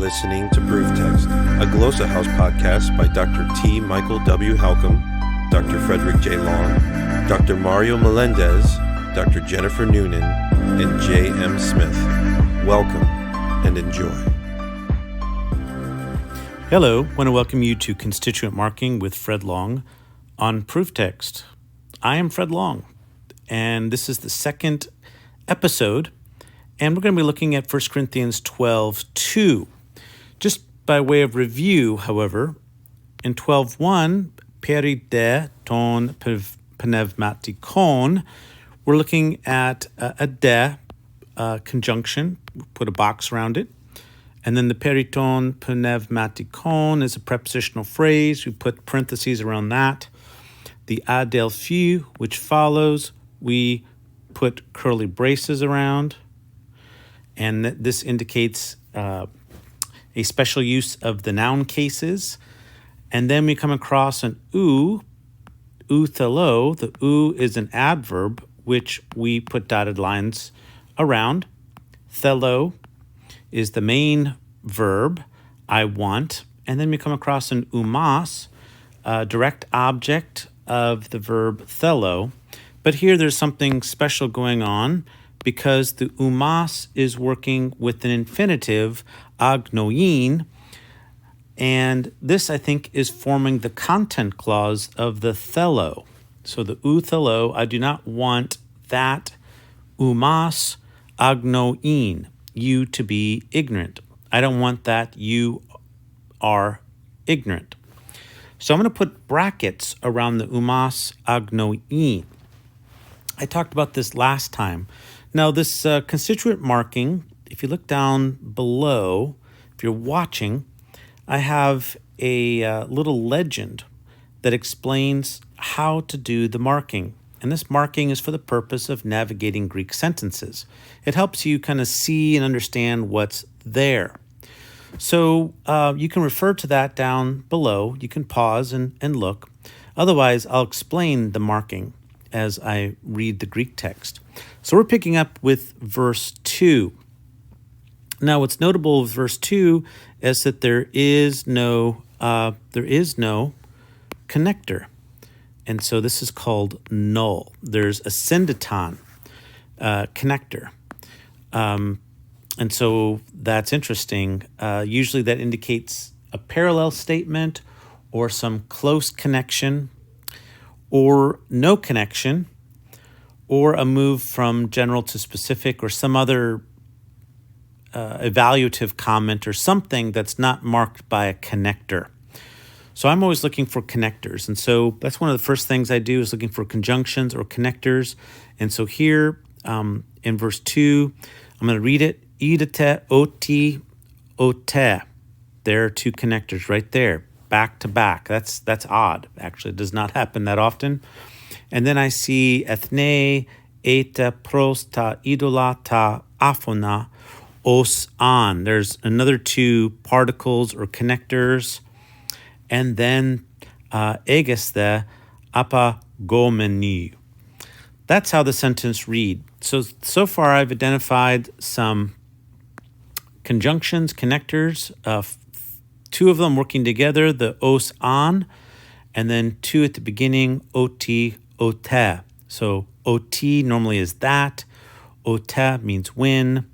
listening to Proof Text, a Glossa House podcast by Dr. T. Michael W. Halcomb, Dr. Fredrick J. Long, Dr. Mario Melendez, Dr. Jennifer Noonan, and J. M. Smith. Welcome and enjoy. Hello, I want to welcome you to Constituent Marking with Fred Long on Proof Text. I am Fred Long, and this is the second episode, and we're going to be looking at 1 Corinthians 12:2. Just by way of review, however, in 12:1, peride ton pneumatikon, we're looking at a de conjunction, put a box around it. And then the periton pneumatikon is a prepositional phrase. We put parentheses around that. The adelphi, which follows, we put curly braces around. And this indicates a special use of the noun cases. And then we come across an ou thelo. The ou is an adverb, which we put dotted lines around. Thelo is the main verb, I want. And then we come across an oumas, direct object of the verb thelo. But here there's something special going on because the oumas is working with an infinitive, agnoin, and this, I think, is forming the content clause of the thelo. So the ou thelo, I do not want that oumas agnoin, you to be ignorant. I don't want that you are ignorant. So I'm going to put brackets around the oumas agnoin. I talked about this last time. Now, this constituent marking, if you look down below, if you're watching, I have a little legend that explains how to do the marking. And this marking is for the purpose of navigating Greek sentences. It helps you kind of see and understand what's there. So you can refer to that down below. You can pause and look. Otherwise, I'll explain the marking as I read the Greek text. So we're picking up with verse 2. Now, what's notable with verse 2 is that there is no connector. And so this is called null. There's a syndeton connector. And so that's interesting. Usually that indicates a parallel statement or some close connection or no connection or a move from general to specific or some other evaluative comment or something that's not marked by a connector. So I'm always looking for connectors. And so that's one of the first things I do is looking for conjunctions or connectors. And so here in verse 2, I'm going to read it. Idete, oti, ote. There are two connectors right there, back to back. That's odd, actually. It does not happen that often. And then I see ethne, eta, pros, ta, idola, ta, aphona, os, an. There's another two particles or connectors. And then egesthe, apagomeni. That's how the sentence read. So far I've identified some conjunctions, connectors, two of them working together, the os, an, and then two at the beginning, oti, ote. So ot normally is that, ote means when,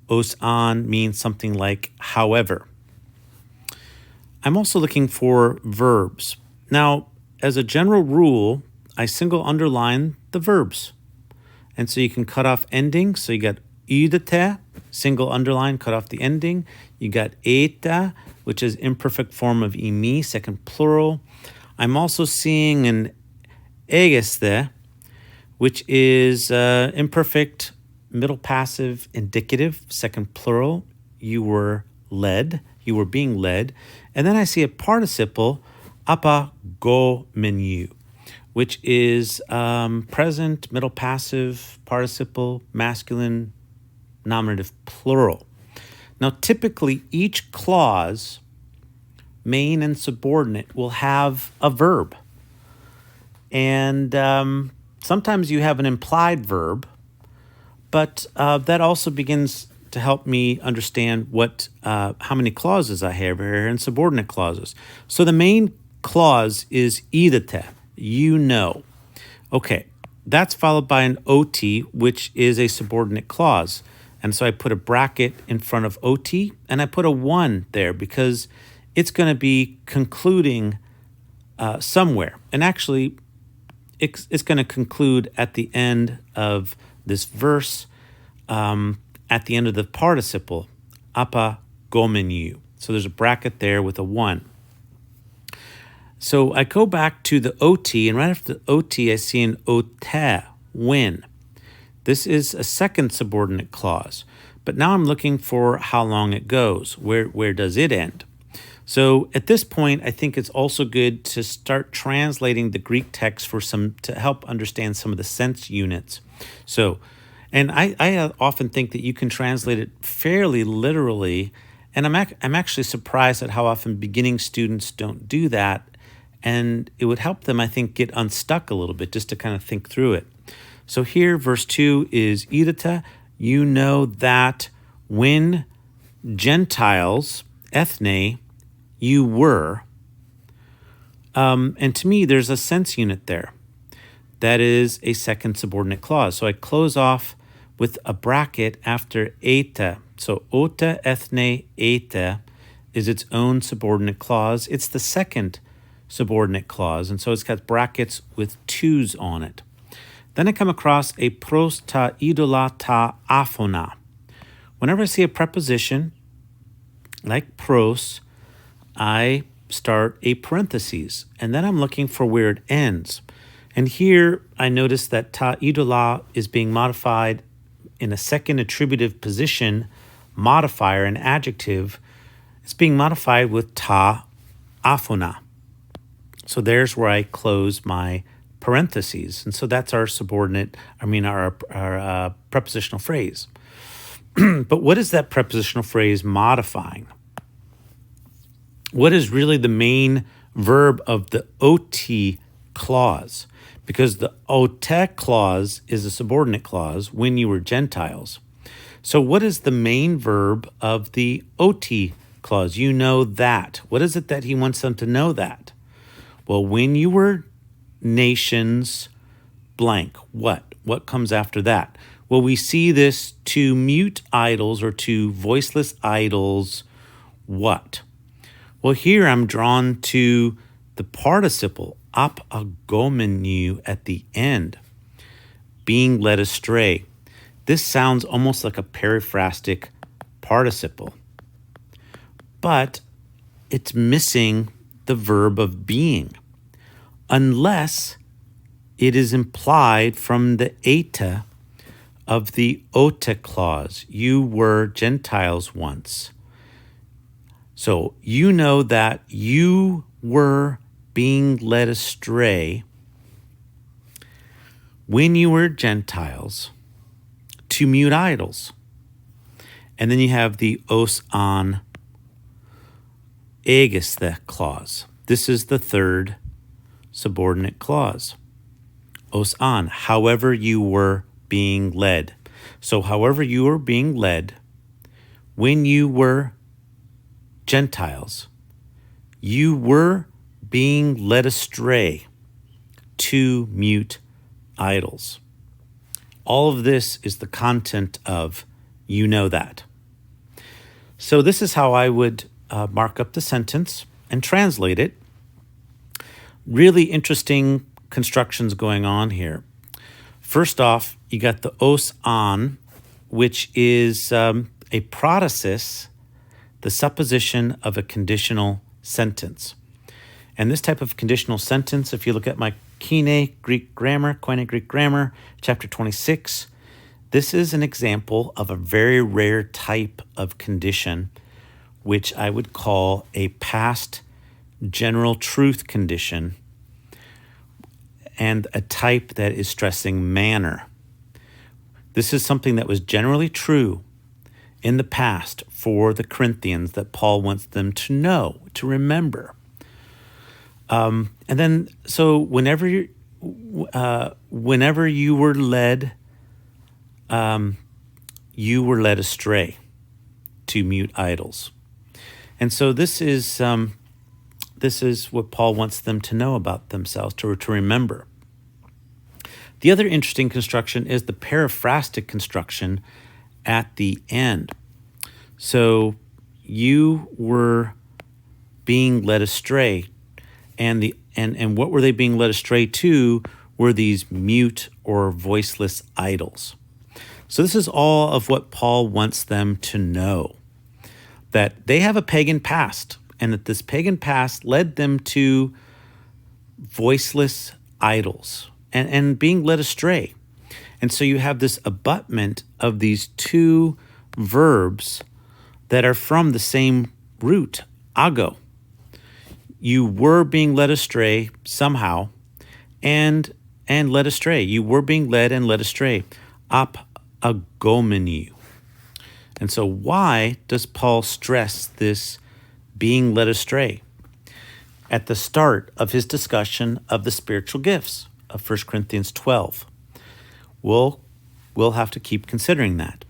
os, an means something like however. I'm also looking for verbs. Now, as a general rule, I single underline the verbs. And so you can cut off endings. So you got idete, single underline, cut off the ending. You got eta, which is imperfect form of imi, second plural. I'm also seeing an egesthe, which is imperfect middle passive indicative, second plural. You were led. You were being led. And then I see a participle, apagomenu, which is present, middle passive, participle, masculine, nominative, plural. Now, typically, each clause, main and subordinate, will have a verb. And sometimes you have an implied verb, but that also begins to help me understand how many clauses I have here and subordinate clauses. So the main clause is idete, you know. Okay, that's followed by an OT, which is a subordinate clause. And so I put a bracket in front of OT, and I put a 1 there because it's going to be concluding somewhere. And actually, it's going to conclude at the end of this verse, at the end of the participle, apa gomenu. So there's a bracket there with a 1. So I go back to the OT, and right after the OT, I see an ote, when. This is a second subordinate clause, but now I'm looking for how long it goes. Where does it end? So at this point, I think it's also good to start translating the Greek text to help understand some of the sense units. So, and I often think that you can translate it fairly literally, and I'm actually surprised at how often beginning students don't do that, and it would help them, I think, get unstuck a little bit just to kind of think through it. So here, verse 2 is idete, you know that when Gentiles, ethne, you were, and to me, there's a sense unit there. That is a second subordinate clause. So I close off with a bracket after eta. So ota, ethne, eta is its own subordinate clause. It's the second subordinate clause, and so it's got brackets with 2s on it. Then I come across a pros ta idola ta aphona. Whenever I see a preposition like pros, I start a parentheses, and then I'm looking for where it ends. And here I notice that ta idola is being modified in a second attributive position modifier, an adjective. It's being modified with ta aphona. So there's where I close my parentheses. And so that's our our prepositional phrase. But what is that prepositional phrase modifying? What is really the main verb of the OT clause? Because the ote clause is a subordinate clause, when you were Gentiles. So what is the main verb of the OT clause? You know that. What is it that he wants them to know that? Well, when you were nations blank, what? What comes after that? Well, we see this to mute idols or to voiceless idols, what? Well, here I'm drawn to the participle, apagomenu, at the end, being led astray. This sounds almost like a periphrastic participle, but it's missing the verb of being, unless it is implied from the eta of the ote clause. You were Gentiles once. So you know that you were being led astray when you were Gentiles to mute idols. And then you have the os an egesthe clause. This is the third subordinate clause. Os an, however you were being led. So however you were being led when you were Gentiles, you were being led astray to mute idols. All of this is the content of you know that. So this is how I would mark up the sentence and translate it. Really interesting constructions going on here. First off, you got the os an, which is a protasis, the supposition of a conditional sentence. And this type of conditional sentence, if you look at my Koine Greek grammar, chapter 26, this is an example of a very rare type of condition, which I would call a past general truth condition, and a type that is stressing manner. This is something that was generally true in the past for the Corinthians that Paul wants them to know, to remember. And then, so whenever you were led astray. to mute idols. And so this is what Paul wants them to know about themselves, to remember. The other interesting construction is the periphrastic construction at the end. So you were being led astray, and what were they being led astray to were these mute or voiceless idols. So this is all of what Paul wants them to know, that they have a pagan past, and that this pagan past led them to voiceless idols and being led astray. And so you have this abutment of these two verbs that are from the same root, ago. You were being led astray somehow, and led astray. You were being led and led astray. Agomenu. And so why does Paul stress this being led astray at the start of his discussion of the spiritual gifts of 1 Corinthians 12? We'll have to keep considering that.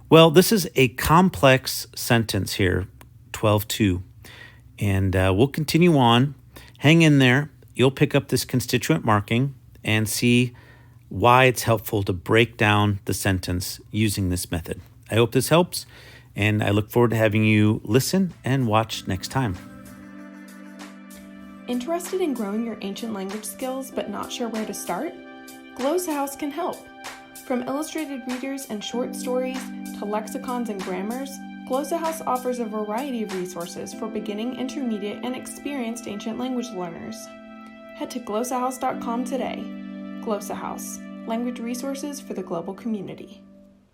Well, this is a complex sentence here, 12:2, and we'll continue on. Hang in there. You'll pick up this constituent marking and see why it's helpful to break down the sentence using this method. I hope this helps, and I look forward to having you listen and watch next time. Interested in growing your ancient language skills but not sure where to start? Glossa House can help. From illustrated readers and short stories to lexicons and grammars, Glossa House offers a variety of resources for beginning, intermediate, and experienced ancient language learners. Head to glossahouse.com today. Glossa House, language resources for the global community.